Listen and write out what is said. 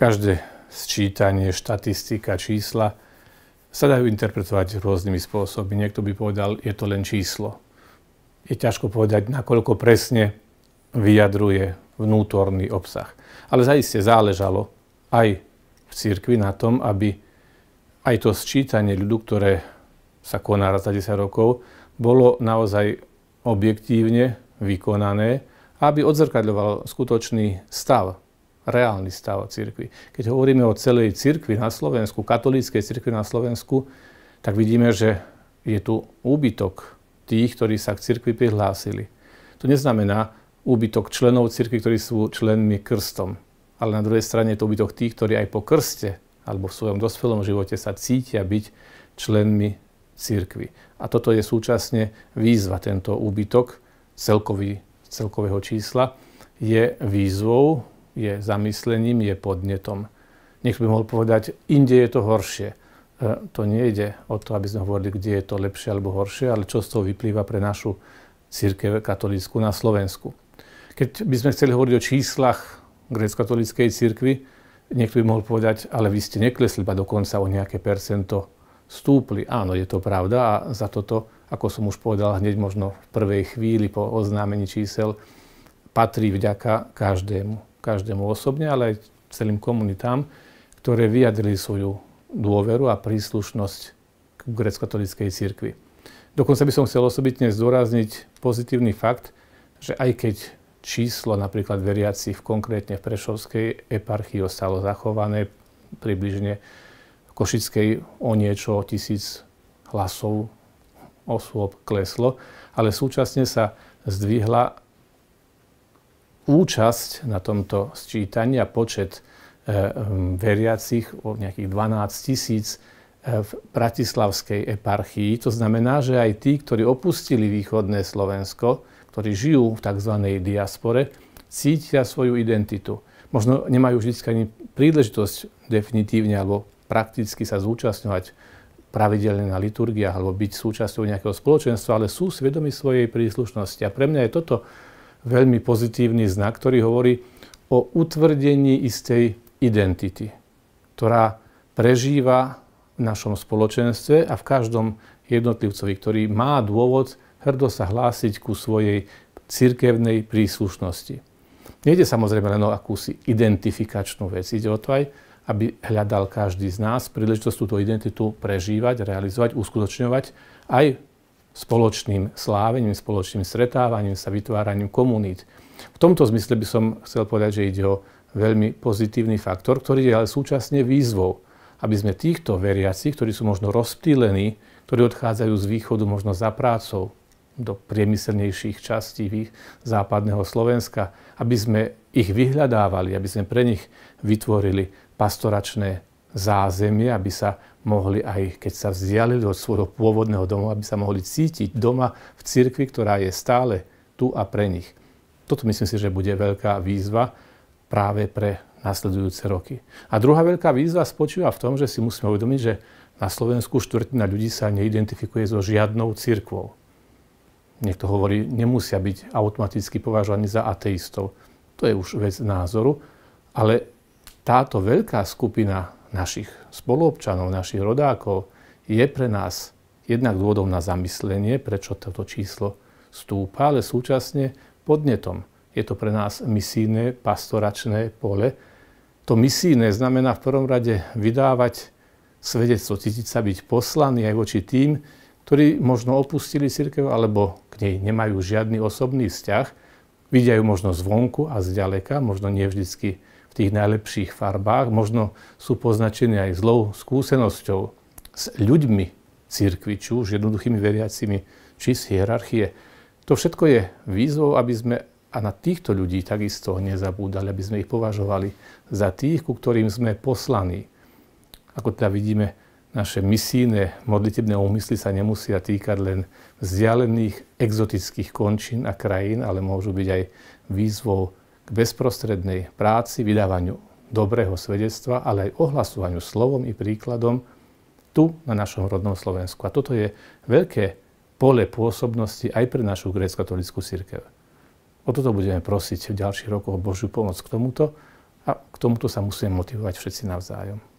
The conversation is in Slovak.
Každé sčítanie, štatistika, čísla sa dajú interpretovať rôznymi spôsobmi. Niekto by povedal, je to len číslo. Je ťažko povedať, nakoľko presne vyjadruje vnútorný obsah. Ale zaiste záležalo aj v cirkvi na tom, aby aj to sčítanie ľudu, ktoré sa koná raz za 10 rokov, bolo naozaj objektívne vykonané, aby odzrkadľoval skutočný stav, reálny stav cirkvi. Keď hovoríme o celej cirkvi na Slovensku, katolíckej cirkvi na Slovensku, tak vidíme, že je tu úbytok tých, ktorí sa k cirkvi prihlásili. To neznamená úbytok členov cirkvi, ktorí sú členmi krstom. Ale na druhej strane je to úbytok tých, ktorí aj po krste alebo v svojom dospelom živote sa cítia byť členmi cirkvi. A toto je súčasne výzva, tento úbytok celkového čísla je výzvou, je zamyslením, je podnetom. Niekto by mohol povedať, inde je to horšie. To nejde o to, aby sme hovorili, kde je to lepšie alebo horšie, ale čo z toho vyplýva pre našu cirkev katolícku na Slovensku. Keď by sme chceli hovoriť o číslach grécko-katolíckej cirkvi, niekto by mohol povedať, ale vy ste neklesli, iba dokonca o nejaké percento stúpli. Áno, je to pravda a za toto, ako som už povedal hneď možno v prvej chvíli po oznámení čísel, patrí vďaka každému osobne, ale aj celým komunitám, ktoré vyjadrili svoju dôveru a príslušnosť k grécko-katolíckej cirkvi. Dokonca by som chcel osobitne zdôrazniť pozitívny fakt, že aj keď číslo napríklad veriacich konkrétne v Prešovskej eparchii ostalo zachované, približne v Košickej o niečo 1000 hlasov osôb kleslo, ale súčasne sa zdvihla účasť na tomto sčítaní a počet veriacich o nejakých 12 000 v Bratislavskej eparchii. To znamená, že aj tí, ktorí opustili východné Slovensko, ktorí žijú v tzv. Diaspore, cítia svoju identitu. Možno nemajú vždy ani príležitosť definitívne alebo prakticky sa zúčastňovať pravidelne na liturgiách alebo byť súčasťou nejakého spoločenstva, ale sú svedomí svojej príslušnosti. A pre mňa je toto veľmi pozitívny znak, ktorý hovorí o utvrdení istej identity, ktorá prežíva v našom spoločenstve a v každom jednotlivcovi, ktorý má dôvod hrdo sa hlásiť ku svojej cirkevnej príslušnosti. Nejde samozrejme len o akúsi identifikačnú vec. Ide o to aj, aby hľadal každý z nás príležitosť túto identitu prežívať, realizovať, uskutočňovať aj spoločným slávením, spoločným stretávaním sa, vytváraním komunít. V tomto zmysle by som chcel povedať, že ide o veľmi pozitívny faktor, ktorý je ale súčasne výzvou, aby sme týchto veriacich, ktorí sú možno rozptýlení, ktorí odchádzajú z východu možno za prácou do priemyselnejších častí západného Slovenska, aby sme ich vyhľadávali, aby sme pre nich vytvorili pastoračné zázemie, aby sa mohli, aj keď sa vzdialili od svojho pôvodného domu, aby sa mohli cítiť doma v cirkvi, ktorá je stále tu a pre nich. Toto myslím si, že bude veľká výzva práve pre nasledujúce roky. A druhá veľká výzva spočíva v tom, že si musíme uvedomiť, že na Slovensku štvrtina ľudí sa neidentifikuje so žiadnou cirkvou. Niekto hovorí, nemusia byť automaticky považovaní za ateistov. To je už vec názoru, ale táto veľká skupina našich spoluobčanov, našich rodákov je pre nás jednak dôvodom na zamyslenie, prečo toto číslo stúpa, ale súčasne podnetom. Je to pre nás misijné, pastoračné pole. To misijné znamená v prvom rade vydávať svedectvo, cítiť sa byť poslaný aj voči tým, ktorí možno opustili cirkev alebo k nej nemajú žiadny osobný vzťah, vidia ju možno zvonku a zďaleka, možno nie vždycky v tých najlepších farbách, možno sú poznačení aj zlou skúsenosťou s ľuďmi cirkvi, či už jednoduchými veriacimi, či z hierarchie. To všetko je výzvou, aby sme a na týchto ľudí takisto nezabúdali, aby sme ich považovali za tých, ku ktorým sme poslaní. Ako teda vidíme, naše misijné modlitebné úmysly sa nemusia týkať len vzdialených exotických končín a krajín, ale môžu byť aj výzvou k bezprostrednej práci, vydávaniu dobrého svedectva, ale aj ohlasovaniu slovom i príkladom tu na našom rodnom Slovensku. A toto je veľké pole pôsobnosti aj pre našu grécko-katolícku cirkev. O toto budeme prosiť v ďalších rokoch Božiu pomoc k tomuto A k tomuto sa musíme motivovať všetci navzájom.